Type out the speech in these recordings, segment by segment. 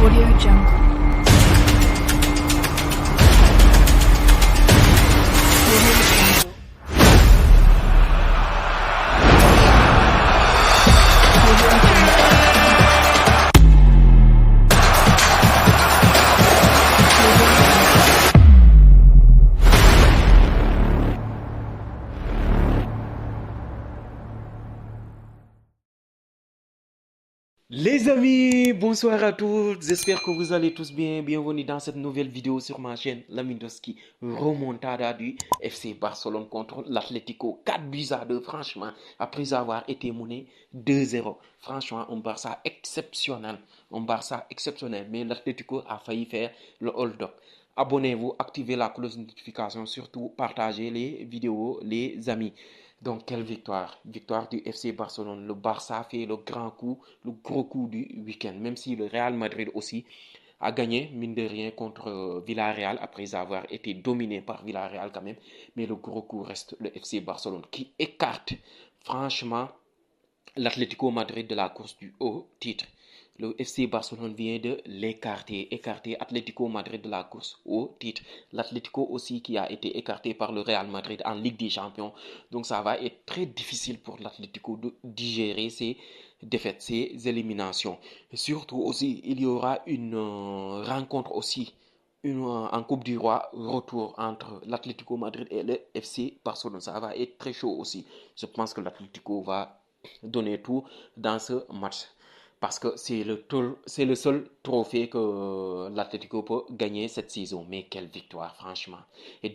Audio Jungle. Audio Jungle. Audio Jungle. Les amis, bonsoir à tous, j'espère que vous allez tous bien. Bienvenue dans cette nouvelle vidéo sur ma chaîne Lamindoski. Remontada du FC Barcelone contre l'Atlético. 4 buts à 2, franchement, après avoir été mené 2-0. Franchement, un Barça exceptionnel. Mais l'Atlético a failli faire le hold-up. Abonnez-vous, activez la cloche de notification, surtout partagez les vidéos, les amis. Donc, quelle victoire! Victoire du FC Barcelone. Le Barça fait le grand coup, le gros coup du week-end. Même si le Real Madrid aussi a gagné, mine de rien, contre Villarreal, après avoir été dominé par Villarreal quand même. Mais le gros coup reste le FC Barcelone qui écarte, franchement, l'Atlético Madrid de la course du haut titre. Le FC Barcelone vient de écarter Atlético Madrid de la course au titre. L'Atlético aussi qui a été écarté par le Real Madrid en Ligue des Champions. Donc ça va être très difficile pour l'Atlético de digérer ces défaites, ces éliminations. Et surtout aussi, il y aura une rencontre aussi en Coupe du Roi, retour entre l'Atlético Madrid et le FC Barcelone. Ça va être très chaud aussi. Je pense que l'Atlético va donner tout dans ce match parce que c'est le seul trophée que l'Atlético peut gagner cette saison. Mais quelle victoire, franchement. Et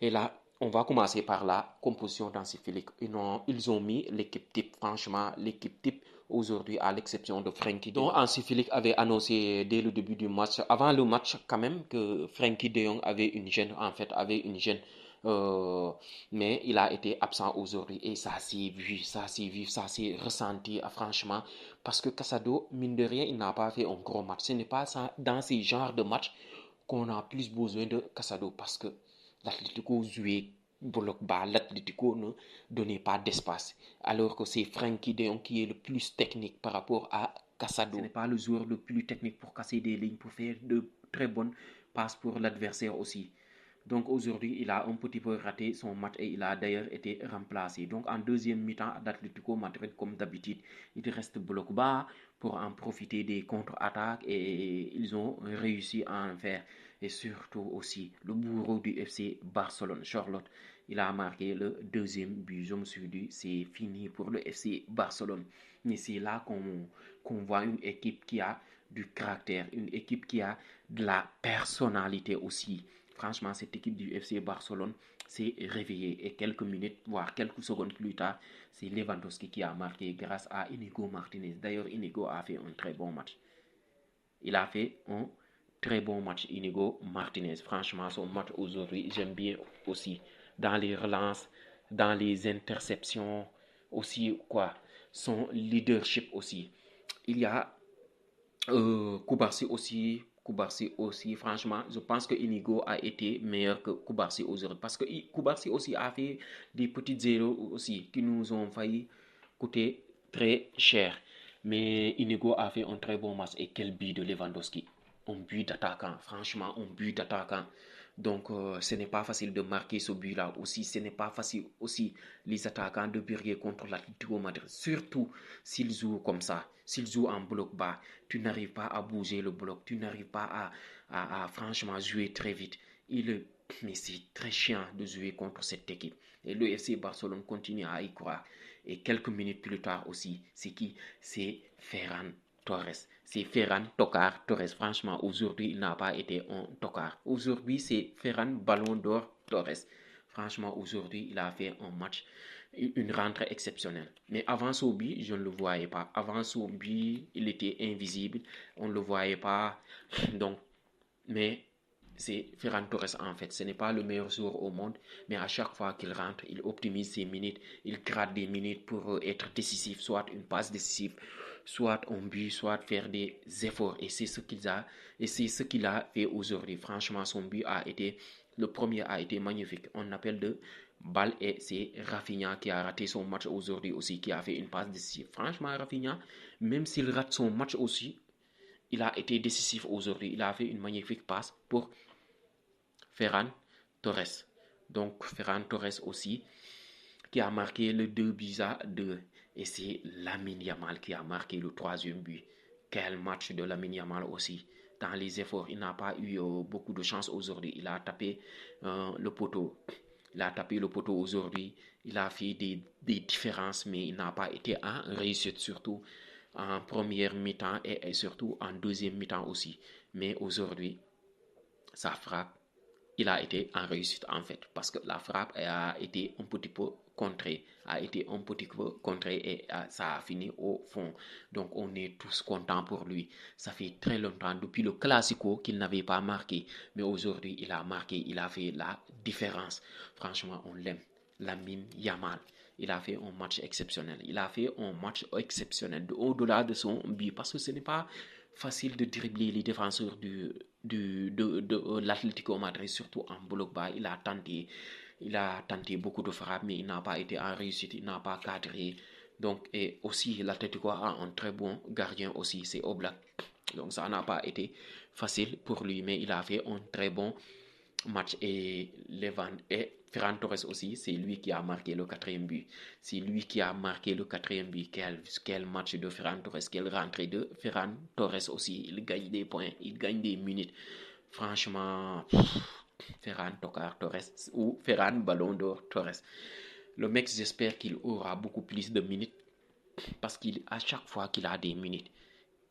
là, on va commencer par la composition d'Hansi Flick. Ils ont mis l'équipe type, franchement, l'équipe type aujourd'hui, à l'exception de Frenkie de Jong. Donc, Hansi Flick avait annoncé dès le début du match, avant le match quand même, que Frenkie de Jong avait une gêne, mais il a été absent aujourd'hui et ça s'est vu, ça s'est ressenti, franchement, parce que Casado, mine de rien, il n'a pas fait un gros match. Ce n'est pas ça, dans ces genres de matchs qu'on a plus besoin de Casado parce que l'Atlético jouait bloc bas, l'Atlético ne donnait pas d'espace, alors que c'est Frenkie de Jong qui est le plus technique par rapport à Casado. Ce n'est pas le joueur le plus technique pour casser des lignes, pour faire de très bonnes passes pour l'adversaire aussi. Donc aujourd'hui, il a un petit peu raté son match et il a d'ailleurs été remplacé. Donc en deuxième mi-temps, l'Atlético Madrid, comme d'habitude, il reste bloc bas pour en profiter des contre-attaques et ils ont réussi à en faire. Et surtout aussi, le bourreau du FC Barcelone, Charlotte, il a marqué le deuxième but. Je me suis dit, c'est fini pour le FC Barcelone. Mais c'est là qu'on voit une équipe qui a du caractère, une équipe qui a de la personnalité aussi. Franchement, cette équipe du FC Barcelone s'est réveillée et quelques minutes, voire quelques secondes plus tard, c'est Lewandowski qui a marqué grâce à Inigo Martinez. D'ailleurs, Inigo a fait un très bon match. Il a fait un très bon match, Inigo Martinez. Franchement, son match aujourd'hui, j'aime bien aussi. Dans les relances, dans les interceptions, aussi, quoi. Son leadership aussi. Il y a Koubarsi aussi, franchement, je pense que Inigo a été meilleur que Koubarsi aujourd'hui. Parce que Koubarsi aussi a fait des petites erreurs aussi qui nous ont failli coûter très cher. Mais Inigo a fait un très bon match. Et quel but de Lewandowski! Un but d'attaquant, franchement, un but d'attaquant. Donc, ce n'est pas facile de marquer ce but-là aussi. Ce n'est pas facile aussi, les attaquants, de briller contre l'Atlético Madrid. Surtout s'ils jouent comme ça, s'ils jouent en bloc bas. Tu n'arrives pas à bouger le bloc. Tu n'arrives pas à franchement jouer très vite. Mais c'est très chiant de jouer contre cette équipe. Et le FC Barcelone continue à y croire. Et quelques minutes plus tard aussi, c'est qui? C'est Ferran Torres. C'est Ferran Tocard Torres. Franchement, aujourd'hui, il n'a pas été un tocard. Aujourd'hui, c'est Ferran Ballon d'Or Torres. Franchement, aujourd'hui, il a fait un match, une rentrée exceptionnelle. Mais avant son but, je ne le voyais pas. Avant son but, il était invisible. On ne le voyait pas. Donc, mais c'est Ferran Torres en fait. Ce n'est pas le meilleur joueur au monde, mais à chaque fois qu'il rentre, il optimise ses minutes, il gratte des minutes pour être décisif, soit une passe décisive, soit un but, soit faire des efforts. Et c'est ce qu'il a fait aujourd'hui. Franchement, le premier a été magnifique. On appelle de balle et c'est Rafinha qui a raté son match aujourd'hui aussi, qui a fait une passe décisive. Franchement, Rafinha, même s'il rate son match aussi, il a été décisif aujourd'hui. Il a fait une magnifique passe pour Ferran Torres. Donc Ferran Torres aussi, qui a marqué le 2-2. Et c'est Lamine Yamal qui a marqué le 3e but. Quel match de Lamine Yamal aussi. Dans les efforts, il n'a pas eu beaucoup de chance aujourd'hui. Il a tapé le poteau. Il a tapé le poteau aujourd'hui. Il a fait des différences, mais il n'a pas été en réussite, surtout en première mi-temps et surtout en deuxième mi-temps aussi. Mais aujourd'hui, sa frappe, il a été en réussite en fait, parce que la frappe a été un petit peu contrée, et ça a fini au fond. Donc on est tous contents pour lui. Ça fait très longtemps, depuis le Classico, qu'il n'avait pas marqué, mais aujourd'hui il a marqué, il a fait la différence. Franchement, on l'aime. Lamine Yamal, il a fait un match exceptionnel. Au-delà de son but, parce que ce n'est pas facile de dribbler les défenseurs de l'Atlético Madrid, surtout en bloc bas. Il a tenté beaucoup de frappes, mais il n'a pas été en réussite, il n'a pas cadré. Donc, et aussi, l'Atlético a un très bon gardien aussi, c'est Oblak. Donc, ça n'a pas été facile pour lui, mais il a fait un très bon match. Et Ferran Torres aussi, c'est lui qui a marqué le 4e but. Quel match de Ferran Torres, quelle rentrée de Ferran Torres aussi. Il gagne des points, il gagne des minutes. Franchement, Ferran Torres ou Ferran Ballon d'Or Torres. Le mec, j'espère qu'il aura beaucoup plus de minutes, parce qu'à chaque fois qu'il a des minutes,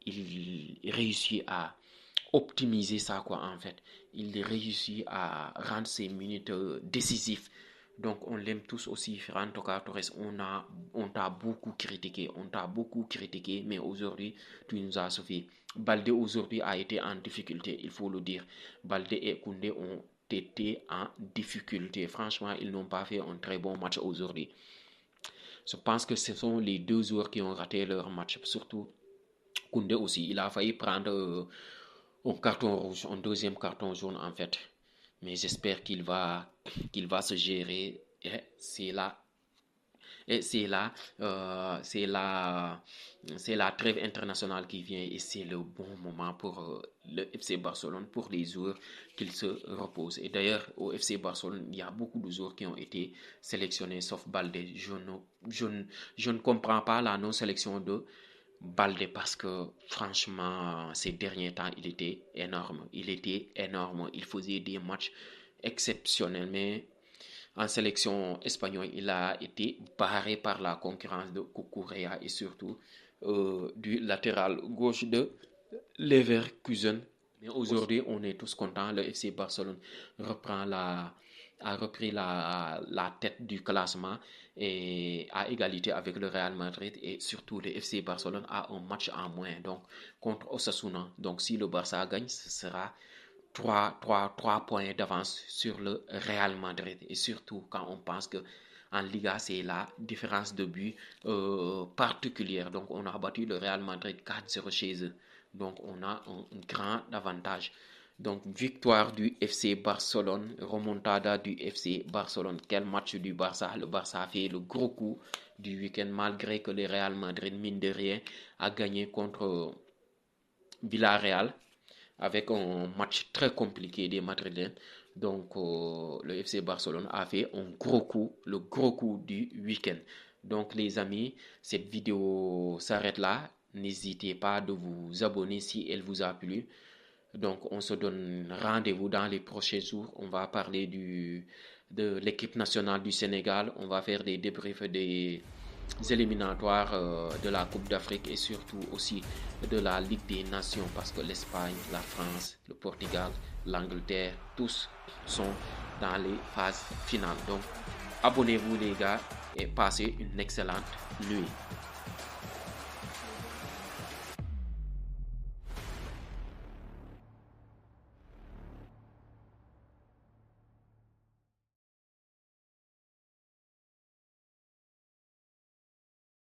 il réussit à optimiser ça, quoi, en fait. Il réussit à rendre ses minutes décisives. Donc on l'aime tous aussi, Ferran Torres. On t'a beaucoup critiqué, mais aujourd'hui tu nous as sauvé. Baldé aujourd'hui a été en difficulté, il faut le dire. Baldé et Koundé ont été en difficulté. Franchement, ils n'ont pas fait un très bon match aujourd'hui. Je pense que ce sont les 2 joueurs qui ont raté leur match, surtout Koundé aussi. Il a failli prendre un carton rouge, un 2e carton jaune en fait. Mais j'espère qu'il va se gérer. C'est la trêve internationale qui vient, et c'est le bon moment pour le FC Barcelone, pour les joueurs, qu'ils se reposent. Et d'ailleurs, au FC Barcelone, il y a beaucoup de joueurs qui ont été sélectionnés, sauf Baldé. Je ne comprends pas la non-sélection de Baldé, parce que franchement, ces derniers temps, il était énorme. Il faisait des matchs exceptionnels, mais en sélection espagnole, il a été barré par la concurrence de Cucurella et surtout du latéral gauche de Leverkusen. Mais aujourd'hui, on est tous contents. Le FC Barcelone a repris la tête du classement et à égalité avec le Real Madrid, et surtout le FC Barcelone a un match en moins, donc contre Osasuna. Donc si le Barça gagne, ce sera 3 points d'avance sur le Real Madrid, et surtout quand on pense que en Liga, c'est la différence de but particulière. Donc on a battu le Real Madrid 4-0 chez eux. Donc on a un grand avantage. Donc victoire du FC Barcelone, remontada du FC Barcelone. Quel match du Barça. Le Barça a fait le gros coup du week-end, malgré que le Real Madrid, mine de rien, a gagné contre Villarreal avec un match très compliqué des Madrilènes. Donc le FC Barcelone a fait le gros coup du week-end. Donc les amis, cette vidéo s'arrête là. N'hésitez pas de vous abonner si elle vous a plu. Donc on se donne rendez-vous dans les prochains jours. On va parler de l'équipe nationale du Sénégal. On va faire des débriefs des éliminatoires de la Coupe d'Afrique, et surtout aussi de la Ligue des Nations, parce que l'Espagne, la France, le Portugal, l'Angleterre, tous sont dans les phases finales. Donc abonnez-vous les gars et passez une excellente nuit.